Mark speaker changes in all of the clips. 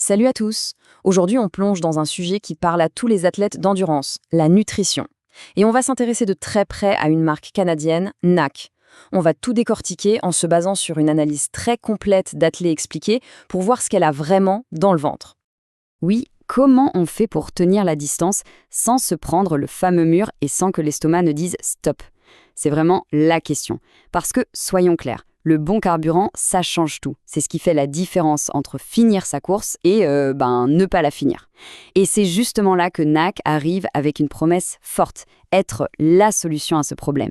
Speaker 1: Salut à tous. Aujourd'hui, on plonge dans un sujet qui parle à tous les athlètes d'endurance, la nutrition. Et on va s'intéresser de très près à une marque canadienne, NAC. On va tout décortiquer en se basant sur une analyse très complète d'athlètes expliqués pour voir ce qu'elle a vraiment dans le ventre.
Speaker 2: Oui, comment on fait pour tenir la distance sans se prendre le fameux mur et sans que l'estomac ne dise stop? C'est vraiment la question. Parce que, soyons clairs, le bon carburant, ça change tout. C'est ce qui fait la différence entre finir sa course et ne pas la finir. Et c'est justement là que NAC arrive avec une promesse forte, être la solution à ce problème.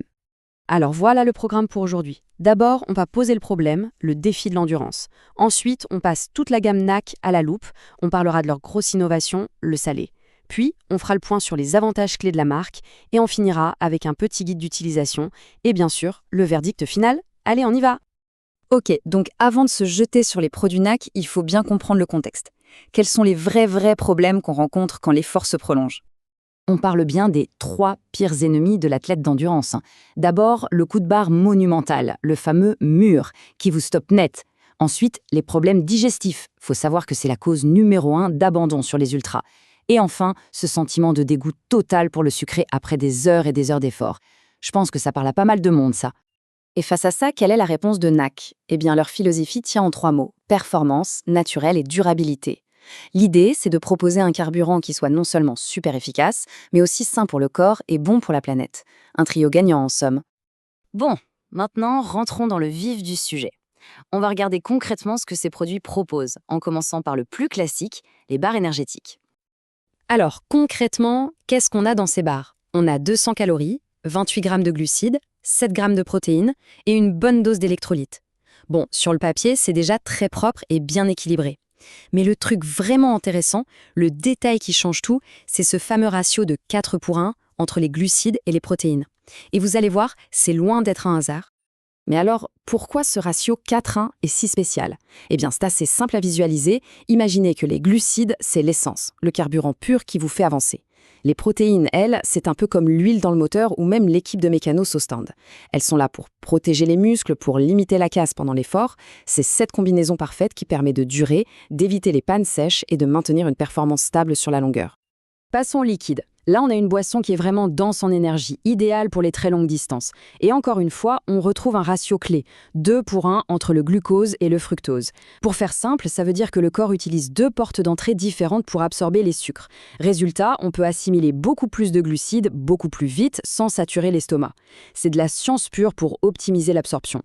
Speaker 1: Alors voilà le programme pour aujourd'hui. D'abord, on va poser le problème, le défi de l'endurance. Ensuite, on passe toute la gamme NAC à la loupe. On parlera de leur grosse innovation, le salé. Puis, on fera le point sur les avantages clés de la marque et on finira avec un petit guide d'utilisation et bien sûr, le verdict final. Allez, on y va! Ok, donc avant de se jeter sur les produits NAC, il faut bien comprendre le contexte. Quels sont les vrais problèmes qu'on rencontre quand l'effort se prolonge? On parle bien des 3 pires ennemis de l'athlète d'endurance. D'abord, le coup de barre monumental, le fameux mur, qui vous stoppe net. Ensuite, les problèmes digestifs. Faut savoir que c'est la cause numéro 1 d'abandon sur les ultras. Et enfin, ce sentiment de dégoût total pour le sucré après des heures et des heures d'effort. Je pense que ça parle à pas mal de monde, ça. Et face à ça, quelle est la réponse de NAC? Eh bien, leur philosophie tient en 3 mots: performance, naturel et durabilité. L'idée, c'est de proposer un carburant qui soit non seulement super efficace, mais aussi sain pour le corps et bon pour la planète. Un trio gagnant en somme. Bon, maintenant, rentrons dans le vif du sujet. On va regarder concrètement ce que ces produits proposent, en commençant par le plus classique, les barres énergétiques. Alors, concrètement, qu'est-ce qu'on a dans ces barres? On a 200 calories, 28 grammes de glucides, 7 grammes de protéines et une bonne dose d'électrolytes. Bon, sur le papier, c'est déjà très propre et bien équilibré. Mais le truc vraiment intéressant, le détail qui change tout, c'est ce fameux ratio de 4 pour 1 entre les glucides et les protéines. Et vous allez voir, c'est loin d'être un hasard. Mais alors, pourquoi ce ratio 4-1 est si spécial? Eh bien, c'est assez simple à visualiser. Imaginez que les glucides, c'est l'essence, le carburant pur qui vous fait avancer. Les protéines, elles, c'est un peu comme l'huile dans le moteur ou même l'équipe de mécanos au stand. Elles sont là pour protéger les muscles, pour limiter la casse pendant l'effort. C'est cette combinaison parfaite qui permet de durer, d'éviter les pannes sèches et de maintenir une performance stable sur la longueur. Passons au liquide. Là, on a une boisson qui est vraiment dense en énergie, idéale pour les très longues distances. Et encore une fois, on retrouve un ratio clé, 2 pour 1 entre le glucose et le fructose. Pour faire simple, ça veut dire que le corps utilise 2 portes d'entrée différentes pour absorber les sucres. Résultat, on peut assimiler beaucoup plus de glucides, beaucoup plus vite, sans saturer l'estomac. C'est de la science pure pour optimiser l'absorption.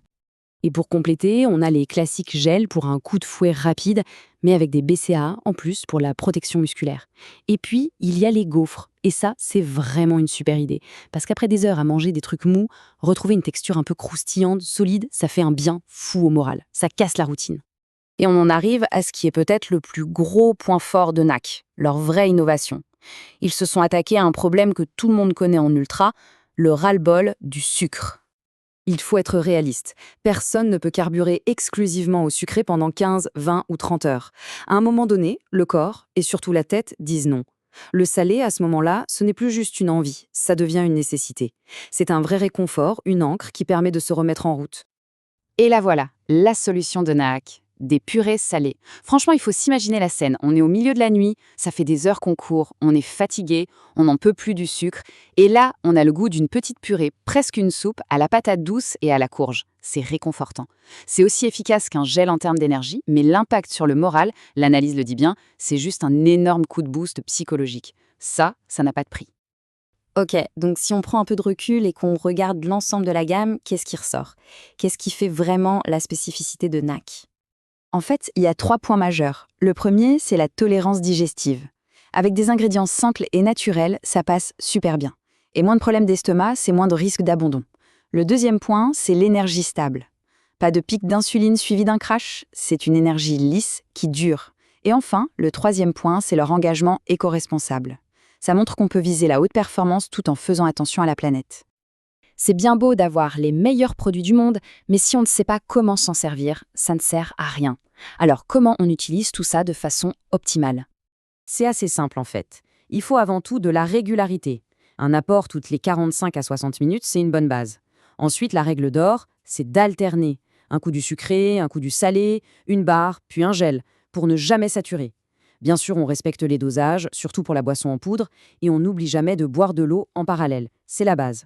Speaker 1: Et pour compléter, on a les classiques gels pour un coup de fouet rapide, mais avec des BCAA en plus pour la protection musculaire. Et puis, il y a les gaufres. Et ça, c'est vraiment une super idée. Parce qu'après des heures à manger des trucs mous, retrouver une texture un peu croustillante, solide, ça fait un bien fou au moral. Ça casse la routine. Et on en arrive à ce qui est peut-être le plus gros point fort de NAC, leur vraie innovation. Ils se sont attaqués à un problème que tout le monde connaît en ultra, le ras-le-bol du sucre. Il faut être réaliste. Personne ne peut carburer exclusivement au sucré pendant 15, 20 ou 30 heures. À un moment donné, le corps, et surtout la tête, disent non. Le salé, à ce moment-là, ce n'est plus juste une envie, ça devient une nécessité. C'est un vrai réconfort, une ancre qui permet de se remettre en route.
Speaker 2: Et la voilà, la solution de NAC. Des purées salées. Franchement, il faut s'imaginer la scène. On est au milieu de la nuit, ça fait des heures qu'on court, on est fatigué, on n'en peut plus du sucre. Et là, on a le goût d'une petite purée, presque une soupe, à la patate douce et à la courge. C'est réconfortant. C'est aussi efficace qu'un gel en termes d'énergie, mais l'impact sur le moral, l'analyse le dit bien, c'est juste un énorme coup de boost psychologique. Ça n'a pas de prix.
Speaker 1: Ok, donc si on prend un peu de recul et qu'on regarde l'ensemble de la gamme, qu'est-ce qui ressort? Qu'est-ce qui fait vraiment la spécificité de NAC? En fait, il y a 3 points majeurs. Le premier, c'est la tolérance digestive. Avec des ingrédients simples et naturels, ça passe super bien. Et moins de problèmes d'estomac, c'est moins de risques d'abandon. Le deuxième point, c'est l'énergie stable. Pas de pic d'insuline suivi d'un crash, c'est une énergie lisse qui dure. Et enfin, le troisième point, c'est leur engagement éco-responsable. Ça montre qu'on peut viser la haute performance tout en faisant attention à la planète. C'est bien beau d'avoir les meilleurs produits du monde, mais si on ne sait pas comment s'en servir, ça ne sert à rien. Alors comment on utilise tout ça de façon optimale? C'est assez simple en fait. Il faut avant tout de la régularité. Un apport toutes les 45 à 60 minutes, c'est une bonne base. Ensuite, la règle d'or, c'est d'alterner. Un coup du sucré, un coup du salé, une barre, puis un gel, pour ne jamais saturer. Bien sûr, on respecte les dosages, surtout pour la boisson en poudre, et on n'oublie jamais de boire de l'eau en parallèle. C'est la base.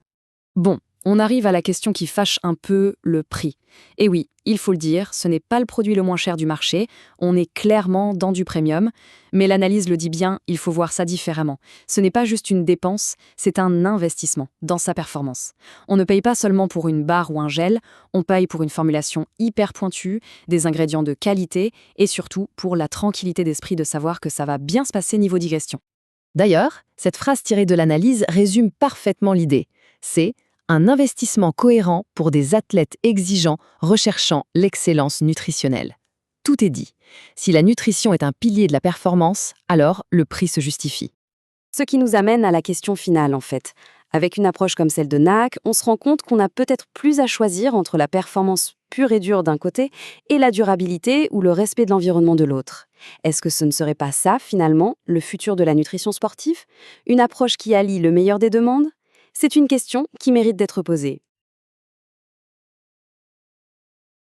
Speaker 1: Bon, on arrive à la question qui fâche un peu, le prix. Et oui, il faut le dire, ce n'est pas le produit le moins cher du marché, on est clairement dans du premium, mais l'analyse le dit bien, il faut voir ça différemment. Ce n'est pas juste une dépense, c'est un investissement dans sa performance. On ne paye pas seulement pour une barre ou un gel, on paye pour une formulation hyper pointue, des ingrédients de qualité et surtout pour la tranquillité d'esprit de savoir que ça va bien se passer niveau digestion.
Speaker 3: D'ailleurs, cette phrase tirée de l'analyse résume parfaitement l'idée. C'est un investissement cohérent pour des athlètes exigeants recherchant l'excellence nutritionnelle. Tout est dit. Si la nutrition est un pilier de la performance, alors le prix se justifie.
Speaker 1: Ce qui nous amène à la question finale en fait. Avec une approche comme celle de NAC, on se rend compte qu'on a peut-être plus à choisir entre la performance pure et dure d'un côté et la durabilité ou le respect de l'environnement de l'autre. Est-ce que ce ne serait pas ça, finalement, le futur de la nutrition sportive? Une approche qui allie le meilleur des deux mondes? C'est une question qui mérite d'être posée.